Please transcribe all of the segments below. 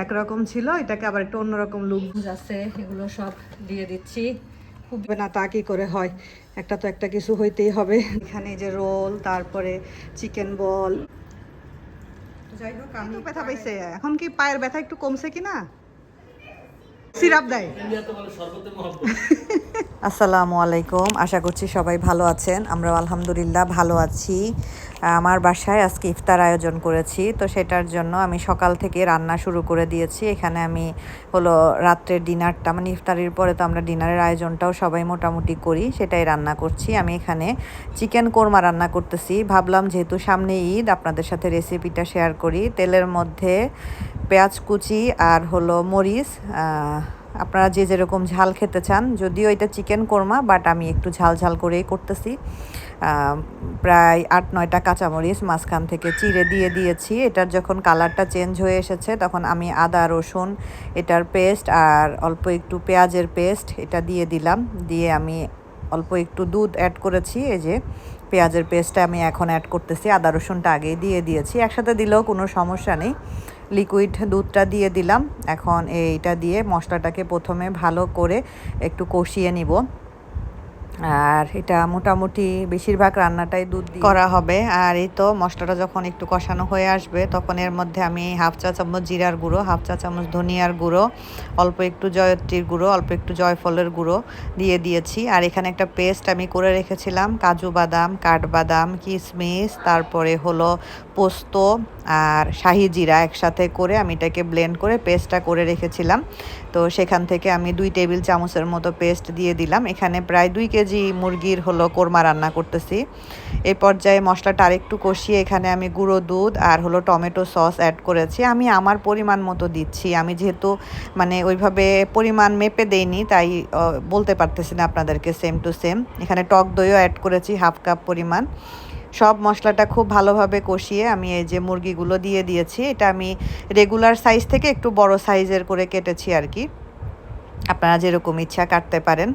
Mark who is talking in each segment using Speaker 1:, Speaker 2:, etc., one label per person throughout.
Speaker 1: একরকম ছিল, এটাকে আবার একটু অন্যরকম লুক যাচ্ছে। এগুলো সব দিয়ে দিচ্ছি। খুব না তা কি করে হয়, একটা তো একটা কিছু হইতেই হবে। এখানে যে রোল, তারপরে চিকেন বল। যাই হোক, আমি ব্যথা পাইছে এখন, কি পায়ের ব্যথা একটু কমছে কিনা? সিরাপ দেয়। আসসালামু আলাইকুম, আশা করছি সবাই ভালো আছেন। আমরা আলহামদুলিল্লাহ ভালো আছি। আমার বাসায় আজকে ইফতার আয়োজন করেছি, তো সেটার জন্য আমি সকাল থেকে রান্না শুরু করে দিয়েছি। এখানে আমি হলো রাত্রের ডিনারটা, মানে ইফতারির পরে তো আমরা ডিনারের আয়োজনটাও সবাই মোটামুটি করি, সেটাই রান্না করছি। আমি এখানে চিকেন কোরমা রান্না করতেছি। ভাবলাম যেহেতু সামনে ঈদ, আপনাদের সাথে রেসিপিটা শেয়ার করি। তেলের মধ্যে পেঁয়াজ কুচি আর হলো মরিচ, আপনারা যে যেরকম ঝাল খেতে চান, যদিও এটা চিকেন কোরমা, বাট আমি একটু ঝাল ঝাল করেই করতেছি। প্রায় 8-9টা কাঁচামরিচ মাঝখান থেকে চিড়ে দিয়ে দিয়েছি। এটার যখন কালারটা চেঞ্জ হয়ে এসেছে, তখন আমি আদা রসুন এটার পেস্ট আর অল্প একটু পেঁয়াজের পেস্ট এটা দিয়ে দিলাম। দিয়ে আমি অল্প একটু দুধ অ্যাড করেছি। এই যে পেঁয়াজের পেস্টটা আমি এখন অ্যাড করতেছি, আদা রসুনটা আগেই দিয়ে দিয়েছি। একসাথে দিলেও কোনো সমস্যা নেই। লিকুইড দুধটা দিয়ে দিলাম। এখন এইটা দিয়ে মশলাটাকে প্রথমে ভালো করে একটু কষিয়ে নিব। আর এটা মোটামুটি বেশিরভাগ রান্নাটাই দুধ দিয়ে করা হবে। আর এই তো মশলাটা যখন একটু কষানো হয়ে আসবে, তখন এর মধ্যে আমি 1/2 চা চামচ জিরার গুঁড়ো, 1/2 চা চামচ ধনিয়ার গুঁড়ো, অল্প একটু জয়ত্রীর গুঁড়ো, অল্প একটু জয়ফলের গুঁড়ো দিয়ে দিয়েছি। আর এখানে একটা পেস্ট আমি করে রেখেছিলাম, কাজু বাদাম, কাঠবাদাম, কিশমিশ, তারপরে হলো পোস্ত আর শাহি জিরা একসাথে করে আমি এটাকে ব্লেন্ড করে পেস্টটা করে রেখেছিলাম। তো সেখান থেকে আমি 2 টেবিল চামচের মতো পেস্ট দিয়ে দিলাম। এখানে প্রায় 2 কেজি মুরগির হলো কোরমা রান্না করতেছি। এই পর্যায়ে মশলাটা আরেকটু কষিয়ে এখানে আমি গুঁড়ো দুধ আর হলো টমেটো সস অ্যাড করেছি। আমি আমার পরিমাণ মতো দিচ্ছি। আমি যেহেতু মানে ওইভাবে পরিমাণ মেপে দেইনি, তাই বলতে পারতেছি না আপনাদেরকে সেম টু সেম। এখানে টক দইও অ্যাড করেছি 1/2 কাপ পরিমাণ। সব মশলাটা খুব ভালোভাবে কষিয়ে আমি এই যে মুরগিগুলো দিয়ে দিয়েছি। এটা আমি রেগুলার সাইজ থেকে একটু বড় সাইজের করে কেটেছি আর কি, আপনারা যেরকম ইচ্ছা কাটতে পারেন।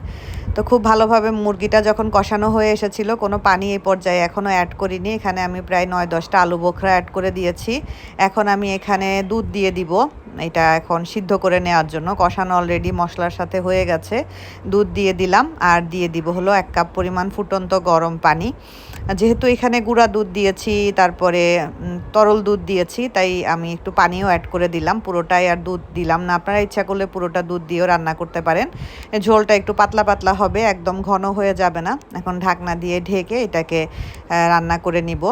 Speaker 1: তো খুব ভালোভাবে মুরগিটা যখন কষানো হয়ে এসেছিল, কোনো পানি এই পর্যায়ে এখনও অ্যাড করিনি। এখানে আমি প্রায় 9-10টা আলু বোখরা অ্যাড করে দিয়েছি। এখন আমি এখানে দুধ দিয়ে দিব, এটা এখন সিদ্ধ করে নেওয়ার জন্য। কষানো অলরেডি মশলার সাথে হয়ে গেছে। দুধ দিয়ে দিলাম আর দিয়ে দিব হলো 1 কাপ পরিমাণ ফুটন্ত গরম পানি। যেহেতু এখানে গুঁড়া দুধ দিয়েছি, তারপরে তরল দুধ দিয়েছি, তাই আমি একটু পানিও অ্যাড করে দিলাম। পুরোটাই আর দুধ দিলাম না, আপনারা ইচ্ছা করলে পুরোটা দুধ দিয়েও রান্না করতে পারেন। ঝোলটা একটু পাতলা পাতলা হবে, একদম ঘন হয়ে যাবে না। এখন ঢাকনা দিয়ে ঢেকে এটাকে রান্না করে নিব।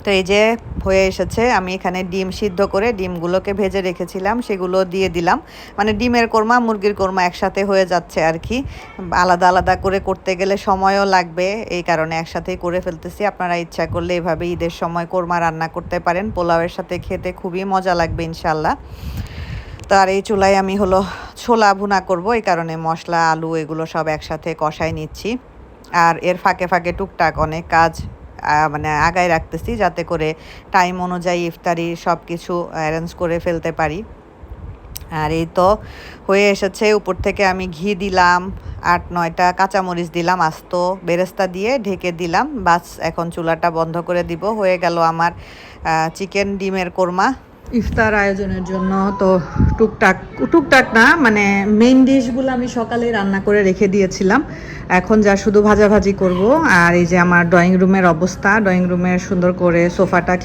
Speaker 1: তো এই যে হয়ে এসেছে। আমি এখানে ডিম সিদ্ধ করে ডিমগুলোকে ভেজে রেখেছিলাম, সেগুলো দিয়ে দিলাম। মানে ডিমের কোরমা মুরগির কোরমা একসাথে হয়ে যাচ্ছে আর কি। আলাদা আলাদা করে করতে গেলে সময়ও লাগবে, এই কারণে একসাথেই করে ফেলতেছি। আপনারা ইচ্ছা করলে এভাবে ঈদের সময় কোরমা রান্না করতে পারেন, পোলাওয়ের সাথে খেতে খুবই মজা লাগবে ইনশাল্লাহ। তো আর এই চুলায় আমি হলো ছোলা ভুনা করব, এই কারণে মশলা আলু এগুলো সব একসাথে কষাই নিচ্ছি। আর এর ফাঁকে ফাঁকে টুকটাক অনেক কাজ মানে আগায় রাখতেছি, যাতে করে টাইম অনুযায়ী ইফতারি সব কিছু অ্যারেঞ্জ করে ফেলতে পারি। আর এই তো হয়ে এসেছে। উপর থেকে আমি ঘি দিলাম, 8-9টা কাঁচামরিচ দিলাম, আস্ত বেরেস্তা দিয়ে ঢেকে দিলাম। বাস এখন চুলাটা বন্ধ করে দিব। হয়ে গেল আমার চিকেন ডিমের কোরমা ইফতার আয়োজনের জন্য। তো টুকটাক টুকটাক না, মানে মেইন ডিশগুলো আমি সকালে রান্না করে রেখে দিয়েছিলাম। এখন যা শুধু ভাজাভাজি করব। আর এই যে আমার ড্রয়িং রুমের অবস্থা, ড্রয়িং রুমের সুন্দর করে সোফাটা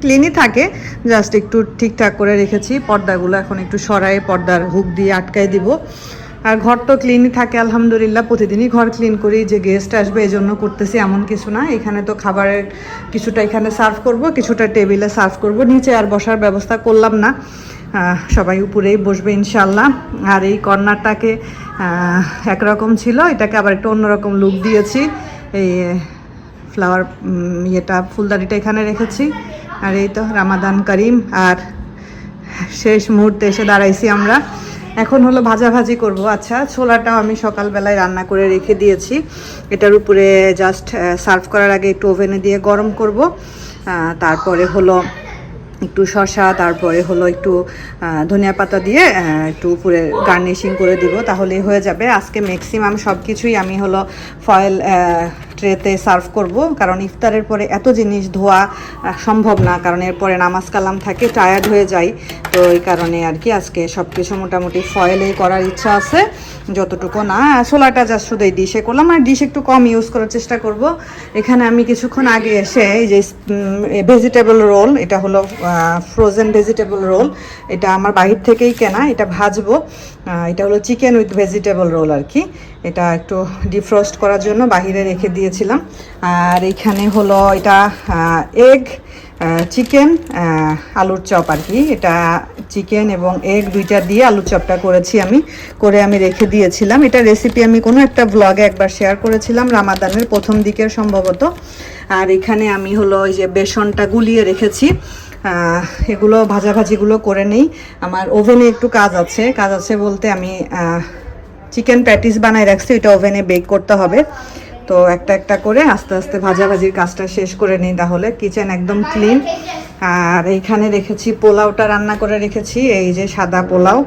Speaker 1: ক্লিনই থাকে, জাস্ট একটু ঠিকঠাক করে রেখেছি। পর্দাগুলো এখন একটু সরাই পর্দার হুক দিয়ে আটকাই দিব। আর ঘর তো ক্লিনই থাকে আলহামদুলিল্লাহ, প্রতিদিনই ঘর ক্লিন করি। যে গেস্ট আসবে এই জন্য করতেছি এমন কিছু না। এখানে তো খাবারের কিছুটা এখানে সার্ভ করব, কিছুটা টেবিলে সার্ভ করব, নিচে আর বসার ব্যবস্থা করলাম না। সবাই উপরেই বসবে ইনশাল্লাহ। আর এই কর্নারটাকে একরকম ছিল, এটাকে আবার একটু অন্যরকম লুক দিয়েছি। এই ফ্লাওয়ার ফুলদানিটা এখানে রেখেছি। আর এই তো রামাদান করিম, আর শেষ মুহূর্তে এসে দাঁড়াইছি আমরা। এখন হলো ভাজাভাজি করব। আচ্ছা, ছোলাটাও আমি সকালবেলায় রান্না করে রেখে দিয়েছি। এটার উপরে জাস্ট সার্ভ করার আগে একটু ওভেনে দিয়ে গরম করব। তারপরে হলো একটু শসা, তারপরে হলো একটু ধনিয়া পাতা দিয়ে একটু উপরে গার্নিশিং করে দিব, তাহলেই হয়ে যাবে। আজকে ম্যাক্সিমাম সব কিছুই আমি হলো ফয়েল ট্রেতে সার্ভ করব, কারণ ইফতারের পরে এত জিনিস ধোয়া সম্ভব না, কারণ এরপরে নামাজ কালাম থাকে, টায়ার্ড হয়ে যাই। তো এই কারণে আর কি আজকে সব কিছু মোটামুটি ফয়েলে করার ইচ্ছা আছে, যতটুকু না ছোলাটা জাস্ট শুধু এই ডিশে করলাম, আর ডিশ একটু কম ইউজ করার চেষ্টা করব। এখানে আমি কিছুক্ষণ আগে এসে এই যে ভেজিটেবল রোল, এটা হলো ফ্রোজেন ভেজিটেবল রোল, এটা আমার বাহির থেকেই কেনা, এটা ভাজবো। এটা হলো চিকেন উইথ ভেজিটেবল রোল আর কি, এটা একটু ডিফ্রস্ট করার জন্য বাহিরে রেখে দিয়েছিলাম। আর এখানে হলো এটা এগ চিকেন আলুর চপ আর কি, এটা চিকেন এবং এগ দুইটা দিয়ে আলুর চপটা করেছি আমি, করে আমি রেখে দিয়েছিলাম। এটা রেসিপি আমি কোনো একটা ব্লগে একবার শেয়ার করেছিলাম রামাদানের প্রথম দিকের সম্ভবত। আর এখানে আমি হলো ওই যে বেসনটা গুলিয়ে রেখেছি, এগুলো ভাজাভাজিগুলো করে নেই। আমার ওভেনে একটু কাজ আছে বলতে আমি চিকেন প্যাটিস বানায় রাখছি, এটা ওভেনে বেক করতে হবে। তো একটা একটা করে আস্তে আস্তে ভাজাভাজির কাজটা শেষ করে নিই, তাহলে কিচেন একদম ক্লিন। আর এইখানে রেখেছি পোলাওটা রান্না করে রেখেছি, এই যে সাদা পোলাও,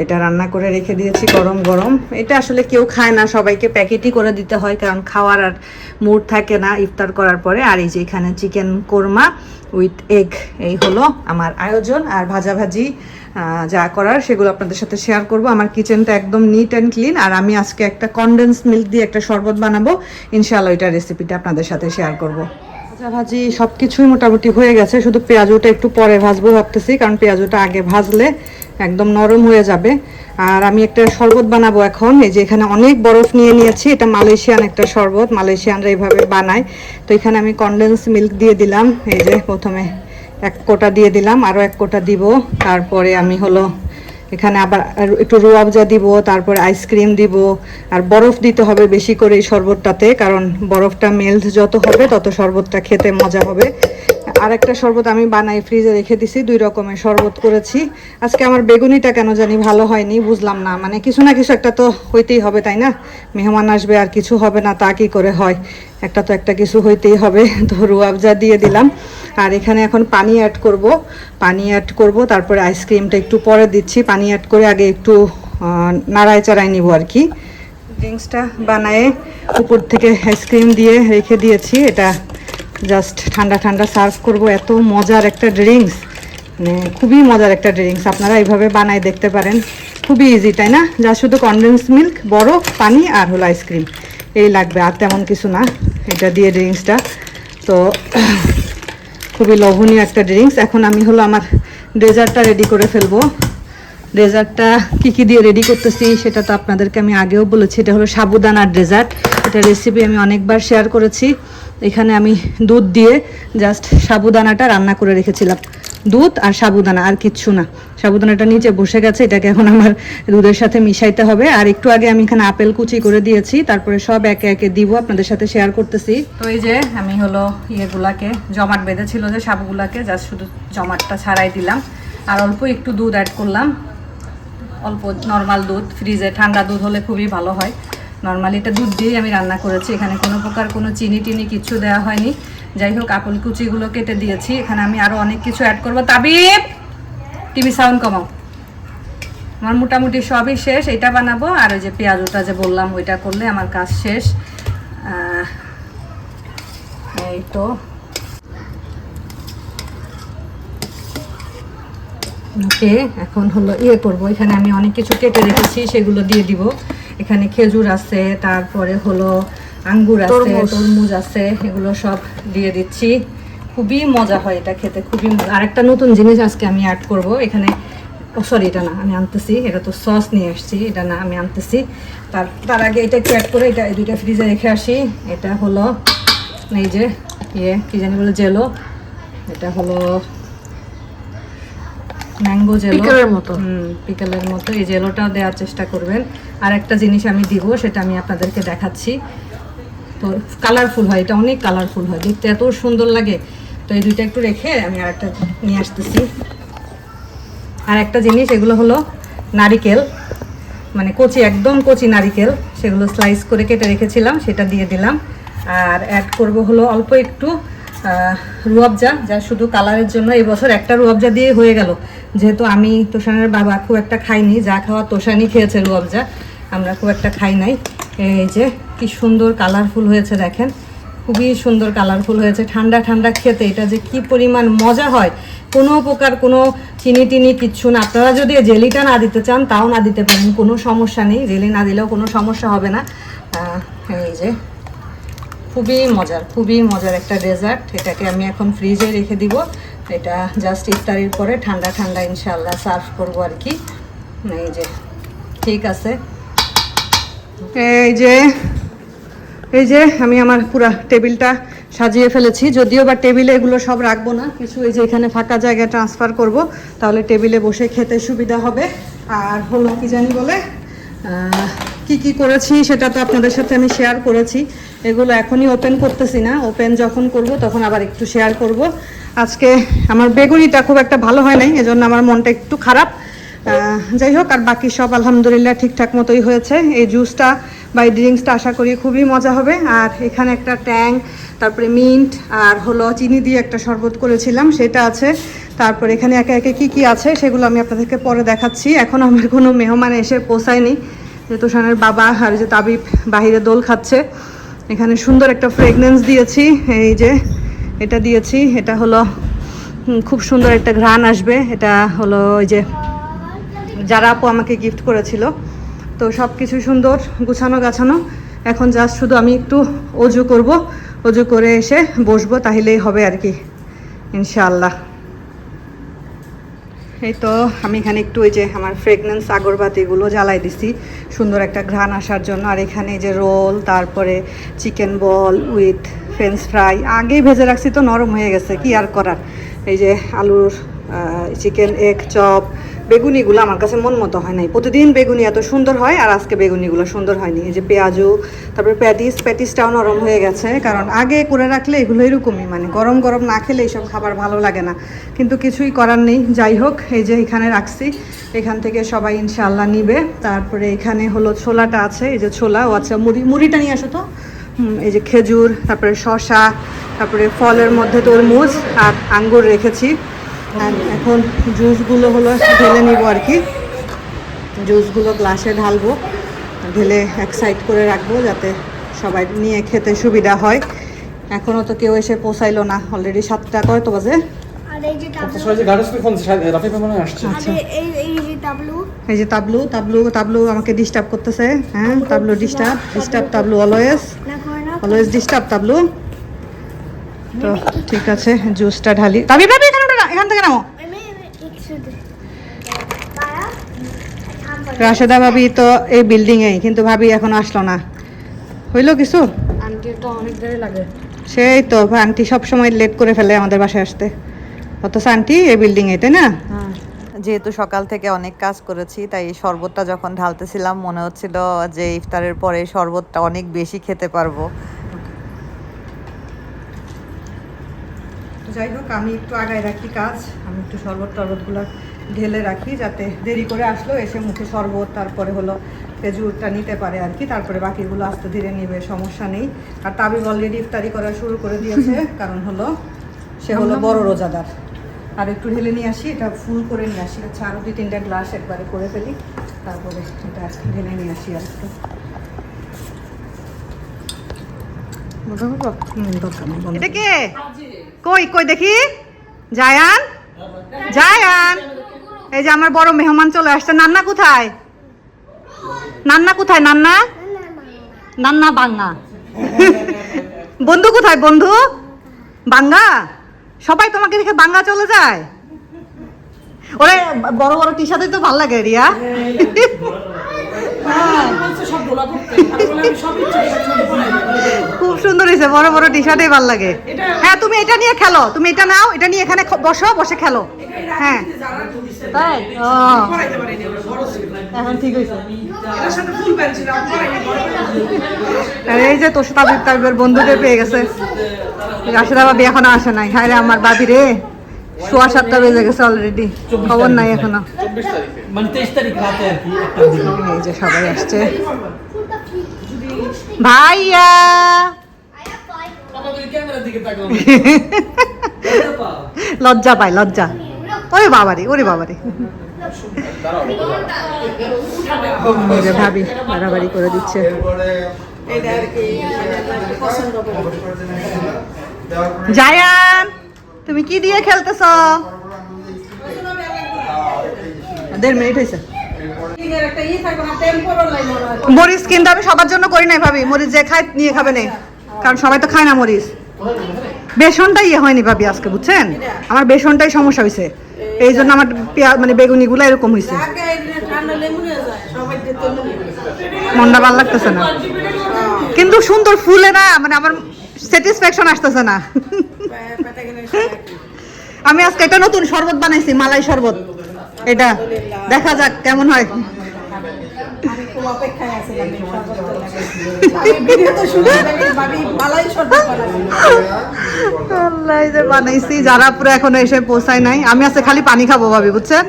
Speaker 1: এটা রান্না করে রেখে দিয়েছি গরম গরম। এটা আসলে কেউ খায় না, সবাইকে প্যাকেটই করে দিতে হয়, কারণ খাওয়ার আর মুড থাকে না ইফতার করার পরে। আর এই যে এখানে চিকেন কোরমা উইথ এগ, এই হলো আমার আয়োজন। আর ভাজাভাজি যা করার সেগুলো আপনাদের সাথে শেয়ার করব। আমার কিচেনটা একদম নিট অ্যান্ড ক্লিন। আর আমি আজকে একটা কনডেন্স মিল্ক দিয়ে একটা শরবত বানাবো, ইনশাআল্লাহ এটা রেসিপিটা আপনাদের সাথে শেয়ার করব। ভাজি সব কিছুই মোটামুটি হয়ে গেছে, শুধু পেঁয়াজটা একটু পরে ভাজবো ভাবতেছি, কারণ পেঁয়াজটা আগে ভাজলে একদম নরম হয়ে যাবে। আর আমি একটা শরবত বানাবো এখন, এই যে এখানে অনেক বরফ নিয়ে নিয়েছি, এটা মালয়েশিয়ান একটা শরবত, মালয়েশিয়ানরা এইভাবে বানায়। তো এখানে আমি কনডেন্স মিল্ক দিয়ে দিলাম, এই যে প্রথমে এক কোটা দিয়ে দিলাম, আরও এক কোটা দিব। তারপরে আমি হলো এখানে আবার একটু রুয়াবজা দিব, তারপরে আইসক্রিম দিব। আর বরফ দিতে হবে বেশি করে এই শরবতটাতে, কারণ বরফটা মেল্ট যত হবে তত শরবতটা খেতে মজা হবে। আর একটা শরবত আমি বানাই ফ্রিজে রেখে দিছি, 2 রকমের শরবত করেছি। আজকে আমার বেগুনিটা কেন জানি ভালো হয়নি, বুঝলাম না, মানে কিছু না কিছু একটা তো হইতেই হবে তাই না, মেহমান আসবে আর কিছু হবে না তা কি করে হয়, একটা তো একটা কিছু হইতেই হবে। তো রুয়াবজা দিয়ে দিলাম। আর এখানে এখন পানি অ্যাড করব, তারপরে আইসক্রিমটা একটু পরে দিচ্ছি। পানি অ্যাড করে আগে একটু নাড়ায় চাড়াই নিব আর কি। ড্রিঙ্কসটা বানায়ে উপর থেকে আইসক্রিম দিয়ে রেখে দিয়েছি, এটা জাস্ট ঠান্ডা ঠান্ডা সার্ভ করব। এত মজার একটা ড্রিঙ্কস, মানে খুবই মজার একটা ড্রিঙ্কস, আপনারা এইভাবে বানাই দেখতে পারেন, খুবই ইজি তাই না? যা শুধু কনডেন্স মিল্ক, বরফ, পানি আর হলো আইসক্রিম, এই লাগবে, আর তেমন কিছু না এটা দিয়ে ড্রিঙ্কসটা। তো খুবই লোভনীয় একটা ড্রিঙ্কস। এখন আমি হলো আমার ডেজার্টটা রেডি করে ফেলবো। ডেজার্টটা কী দিয়ে রেডি করতেছি সেটা তো আপনাদেরকে আমি আগেও বলেছি, এটা হলো সাবুদানার ডেজার্ট। এটা রেসিপি আমি অনেকবার শেয়ার করেছি। এখানে আমি দুধ দিয়ে জাস্ট সাবুদানাটা রান্না করে রেখেছিলাম, দুধ আর সাবুদানা, আর কিচ্ছু না। সাবুদানাটা নিচে বসে গেছে, এটাকে এখন আমার দুধের সাথে মিশাইতে হবে। আর একটু আগে আমি এখানে আপেল কুচি করে দিয়েছি, তারপরে সব একে একে দিব, আপনাদের সাথে শেয়ার করতেছি। তো এই যে আমি হলো ইয়েগুলাকে জমাট বেঁধেছিল যে সাবুগুলাকে, জাস্ট শুধু জমাটটা ছাড়াই দিলাম, আর অল্প একটু দুধ অ্যাড করলাম, অল্প নর্মাল দুধ, ফ্রিজে ঠান্ডা দুধ হলে খুবই ভালো হয়। নর্মালি এটা দুধ দিয়েই আমি রান্না করেছি, এখানে কোনো প্রকার কোনো চিনি টিনি কিছু দেওয়া হয়নি। যাই হোক, আপেল কুচিগুলো কেটে দিয়েছি, এখানে আমি আরও অনেক কিছু অ্যাড করবো। তাবিব, টিভি সাউন্ড কমাও। আমার মোটামুটি সবই শেষ, এটা বানাবো। আর ওই যে পেঁয়াজটা যে বললাম ওইটা করলে আমার কাজ শেষ। এই তো ওকে, এখন হলো ইয়ে করবো, এখানে আমি অনেক কিছু কেটে রেখেছি সেগুলো দিয়ে দিব। এখানে খেজুর আছে, তারপরে হলো আঙ্গুর আছে, তরমুজ আছে, এগুলো সব দিয়ে দিচ্ছি। খুবই মজা হয় এটা খেতে, খুবই মজা। আরেকটা নতুন জিনিস আজকে আমি অ্যাড করব এখানে, সরি এটা না আমি আনতেছি, এটা তো সস নিয়ে আসছি, এটা না আমি আনতেছি। তার আগে এটা একটু অ্যাড করে এটা দুইটা ফ্রিজে রেখে আসি। এটা হলো এই যে কি জানি বলে জেলো, এটা হলো ম্যাঙ্গো জেলো, পিকলের মতো। এই জেলোটাও দেওয়ার চেষ্টা করবেন। আর একটা জিনিস আমি দিব, সেটা আমি আপনাদেরকে দেখাচ্ছি। তো কালারফুল হয়, এটা অনেক কালারফুল হয়, দেখতে এত সুন্দর লাগে। তো এই দুইটা একটু রেখে আমি আর একটা নিয়ে আসতেছি। আর একটা জিনিস, এগুলো হলো নারিকেল, মানে কচি, একদম কচি নারিকেল, সেগুলো স্লাইস করে কেটে রেখেছিলাম, সেটা দিয়ে দিলাম। আর অ্যাড করব হলো অল্প একটু রুয়াবজা, যা শুধু কালারের জন্য। এই বছর একটা রুয়াবজা দিয়ে হয়ে গেল, যেহেতু আমি তোষানের বাবা খুব একটা খাইনি, যা খাওয়া তোষানই খেয়েছে রুয়াবজা, আমরা খুব একটা খাই নাই। এই যে কি সুন্দর কালারফুল হয়েছে দেখেন,
Speaker 2: খুবই সুন্দর কালারফুল হয়েছে। ঠান্ডা ঠান্ডা খেতে এটা যে কি পরিমাণ মজা হয়, কোনো প্রকার কোনো চিনি টিনি কিচ্ছু না। আপনারা যদি জেলিটা না দিতে চান তাও না দিতে পারেন, কোনো সমস্যা নেই, জেলি না দিলেও কোনো সমস্যা হবে না। এই যে খুবই মজার একটা ডেজার্ট। এটাকে আমি এখন ফ্রিজে রেখে দিব। এটা জাস্ট ইফতারির পরে ঠান্ডা ঠান্ডা ইনশাল্লাহ সার্ভ করবো আর কি। এই যে ঠিক আছে, এই যে আমি আমার পুরো টেবিলটা সাজিয়ে ফেলেছি। যদিও বা টেবিলে এগুলো সব রাখবো না, কিছু এই যে এখানে ফাঁকা জায়গায় ট্রান্সফার করব, তাহলে টেবিলে বসে খেতে সুবিধা হবে। আর হলো কি জানি বলে কি করেছি সেটা তো আপনাদের সাথে আমি শেয়ার করেছি। এগুলো এখনই ওপেন করতেছি না, ওপেন যখন করব তখন আবার একটু শেয়ার করব। আজকে আমার বেগুনিটা খুব একটা ভালো হয় নাই, এজন্য আমার মনটা একটু খারাপ। যাই হোক, আর বাকি সব আলহামদুলিল্লাহ ঠিকঠাক মতোই হয়েছে। এই জুসটা বা এই ড্রিঙ্কসটা আশা করি খুবই মজা হবে। আর এখানে একটা ট্যাং, তারপরে মিন্ট আর হলো চিনি দিয়ে একটা শরবত করেছিলাম সেটা আছে। তারপর এখানে একে একে কি আছে সেগুলো আমি আপনাদেরকে পরে দেখাচ্ছি। এখন আমার কোনো মেহমান এসে পৌঁছায়নি, যে তোষানের বাবা আর যে তাবিব বাহিরে দোল খাচ্ছে। এখানে সুন্দর একটা ফ্রেগনেন্স দিয়েছি, এই যে এটা দিয়েছি, এটা হলো খুব সুন্দর একটা ঘ্রাণ আসবে। এটা হলো ওই যে যারা আপু আমাকে গিফট করেছিল। তো সব কিছু সুন্দর গুছানো গাছানো। এখন জাস্ট শুধু আমি একটু অজু করব, অজু করে এসে বসবো, তাহলেই হবে আর কি ইনশাআল্লাহ। এই তো আমি এখানে একটু ওই যে আমার ফ্রেগনেন্স আগরবাতিগুলো জ্বালাই দিছি সুন্দর একটা ঘ্রাণ আসার জন্য। আর এখানে যে রোল, তারপরে chicken ball with French fry আগেই ভেজে রাখছি, তো নরম হয়ে গেছে, কি আর করার। এই যে আলুর চিকেন এগ চপ, বেগুনিগুলো আমার কাছে মন মতো হয় নাই। প্রতিদিন বেগুনি এত সুন্দর হয়, আর আজকে বেগুনিগুলো সুন্দর হয়নি। এই যে পেঁয়াজু, তারপরে প্যাটিসটাও নরম হয়ে গেছে, কারণ আগে করে রাখলে এগুলো এরকমই, মানে গরম গরম না খেলে এইসব খাবার ভালো লাগে না, কিন্তু কিছুই করার নেই। যাই হোক, এই যে এখানে রাখছি, এখান থেকে সবাই ইনশাআল্লাহ নিবে। তারপরে এখানে হলো ছোলাটা আছে, এই যে ছোলা, ও আচ্ছা মুড়িটা নিয়ে আসো তো। এই যে খেজুর, তারপরে শসা, তারপরে ফলের মধ্যে তরমুজ আর আঙ্গুর রেখেছি। আর এখন জুসগুলো হলো ঢেলে নিব আর কি। জুসগুলো গ্লাসে ঢালবো, ঢেলে এক সাইড করে রাখবো যাতে সবাই নিয়ে খেতে সুবিধা হয়। এখনও তো কেউ এসে পৌঁছাইলো না, অলরেডি 7টা কত বাজে? এই যে তাবলু আমাকে ডিস্টার্ব করতেছে। হ্যাঁ, তাবলু ডিস্টার্ব তাবলু অলওয়েজ ডিস্টার্ব তাবলু। তো ঠিক আছে, জুসটা ঢালি। এখান থেকে নাও। রাশেদা ভাবি তো এই বিল্ডিংয়েই, কিন্তু ভাবি এখন আসলো না। হইলো কিছু? আন্টির তো অনেক দেরি লাগে। সেই তো আন্টি সবসময় লেট করে ফেলে আমাদের বাসায় আসতে, অথচ আন্টি এই বিল্ডিংয়ে, তাই না?
Speaker 1: যেহেতু সকাল থেকে অনেক কাজ করেছি, তাই এই শরবতটা যখন ঢালতেছিলাম মনে হচ্ছিল যে ইফতারের পরে শরবতটা অনেক বেশি খেতে পারবো।
Speaker 2: যাই হোক, আমি একটু আগায় রাখি কাজ, আমি একটু টরবতগুলো ঢেলে রাখি, যাতে দেরি করে আসলো এসে মুখে শরবত, তারপরে হলো খেজুরটা নিতে পারে আর কি, তারপরে বাকিগুলো আস্তে ধীরে নিবে, সমস্যা নেই। আর তাবিব অলরেডি ইফতারি করা শুরু করে দিয়েছে, কারণ হলো সে হলো বড় রোজাদার। আর একটু ঢেলে নিয়ে আসি, এটা ফুল করে নিয়ে আসি। আচ্ছা, আরও 2-3টা গ্লাস একবারে করে ফেলি, তারপরে এটা ঢেলে নিয়ে আসি আর একটু। এটা কে? কই দেখি। জায়ান, এই যে আমার বড় মেহমান চলে আসছে। নান্না কোথায়? নান্না বাঙ্গা। বন্ধু কোথায়? বন্ধু বাঙ্গা। সবাই তোমাকে দেখে বাঙ্গা চলে যায়। ওরে বড় বড় টি শার্টই তো ভালো লাগে রিয়া। খুব সুন্দর হয়েছে, বড় বড় টি শার্টই ভালো লাগে। হ্যাঁ, তুমি এটা নিয়ে খেলো, তুমি এটা নাও, এটা নিয়ে এখানে বসে খেলো। হ্যাঁ তাই, ও এখন ঠিক হয়েছে। এই যে তোর তাবিবের বন্ধুদের পেয়ে গেছে। রাশেদা ভাবি এখনো আসে নাই। হ্যাঁ রে আমার ভাবি রে, 7:15 বেজে গেছে অলরেডি, খবর নাই এখনো। এই যে সবাই আসছে। ভাইয়া লজ্জা পায়, লজ্জা। ওরে বাবারে ভাবি বাড়াবাড়ি করে দিচ্ছে। এটা আর কি পছন্দ করি। জায়ান তুমি কি দিয়ে খেলতেছ? 1.5 মিনিট হয়েছে। মরিচ কিন্তু আমি সবার জন্য করি নাই ভাবি, মরিচ যে খায় নিয়ে খাবে না, কারণ সবাই তো খায় না মরিচ। বেসনটাই হয়নি ভাবি আজকে, বুঝছেন আমার বেসনটাই সমস্যা হয়েছে, এই জন্য আমার মানে বেগুনি গুলা এরকম হয়েছে, মনটা ভালো লাগতেছে না, কিন্তু সুন্দর ফুলে না, মানে আমার স্যাটিসফ্যাকশন আসতেছে না। আমি আজকে একটা নতুন শরবত বানাইছি, মালাই শরবত, এটা দেখা যাক কেমন হয়। বানাইছি যারা পুরো এখনো এসে পৌঁছায় নাই, আমি আজকে খালি পানি খাবো ভাবি, বুঝছেন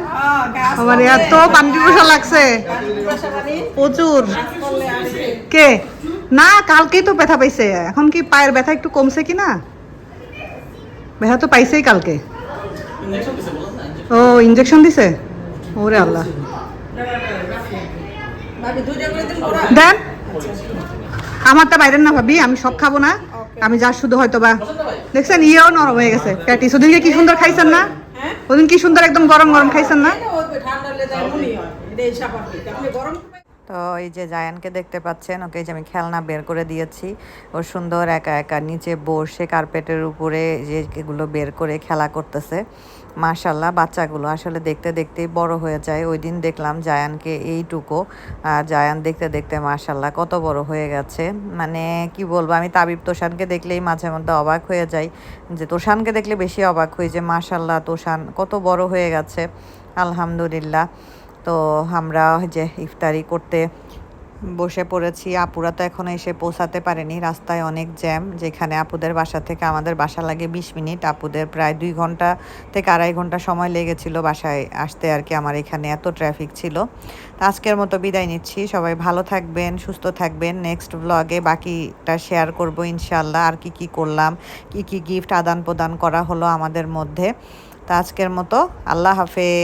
Speaker 2: আমার এত পানি পিপাসা লাগছে প্রচুর। কে না কালকেই তো ব্যথা পাইছে, এখন কি পায়ের ব্যথা একটু কমছে কি না? ব্যথা তো পাইছেই কালকে। ও ইনজেকশন দিছে, ওরে আল্লাহ। দেন আমারটা বাইরের না ভাবি, আমি সব খাবো না, আমি যা শুধু হয়তো বা দেখছেন ইয়েও নরম হয়ে গেছে প্যাটিস, ওদিনকে কি সুন্দর খাইছেন না, ওদিন কি সুন্দর একদম গরম গরম খাইছেন না।
Speaker 1: তো এই যে জায়ানকে দেখতে পাচ্ছেন, ওকে যে আমি খেলনা বের করে দিয়েছি, ও সুন্দর একা একা নিচে বসে কার্পেটের উপরে যে এগুলো বের করে খেলা করতেছে। মাশাল্লাহ বাচ্চাগুলো আসলে দেখতে দেখতেই বড় হয়ে যায়। ওই দিন দেখলাম জায়ানকে এইটুকু, আর জায়ান দেখতে দেখতে মাশাল্লাহ কত বড় হয়ে গেছে। মানে কি বলবো, আমি তাবিব তোষানকে দেখলেই মাঝে মধ্যে অবাক হয়ে যাই, যে তোষানকে দেখলে বেশি অবাক হই যে মাশাল্লাহ তোষান কত বড় হয়ে গেছে, আলহামদুলিল্লাহ। তো আমরা যে ইফতারি করতে বসে পড়েছি, আপুরা তো এখনো এসে পৌঁছাতে পারেনি, রাস্তায় অনেক জ্যাম, যেখানে আপুদের বাসা থেকে আমাদের বাসা লাগে 20 মিনিট, আপুদের প্রায় 2 ঘন্টা থেকে 2.5 ঘন্টা সময় লেগেছিল বাসায় আসতে আর কি, আমার এখানে এত ট্রাফিক ছিল। তো আজকের মতো বিদায় নিচ্ছি, সবাই ভালো থাকবেন, সুস্থ থাকবেন। নেক্সট ব্লগে বাকিটা শেয়ার করব ইনশাল্লাহ, আর কি কি করলাম, কি কি গিফট আদান প্রদান করা হলো আমাদের মধ্যে। তো আজকের মতো আল্লাহ হাফেজ।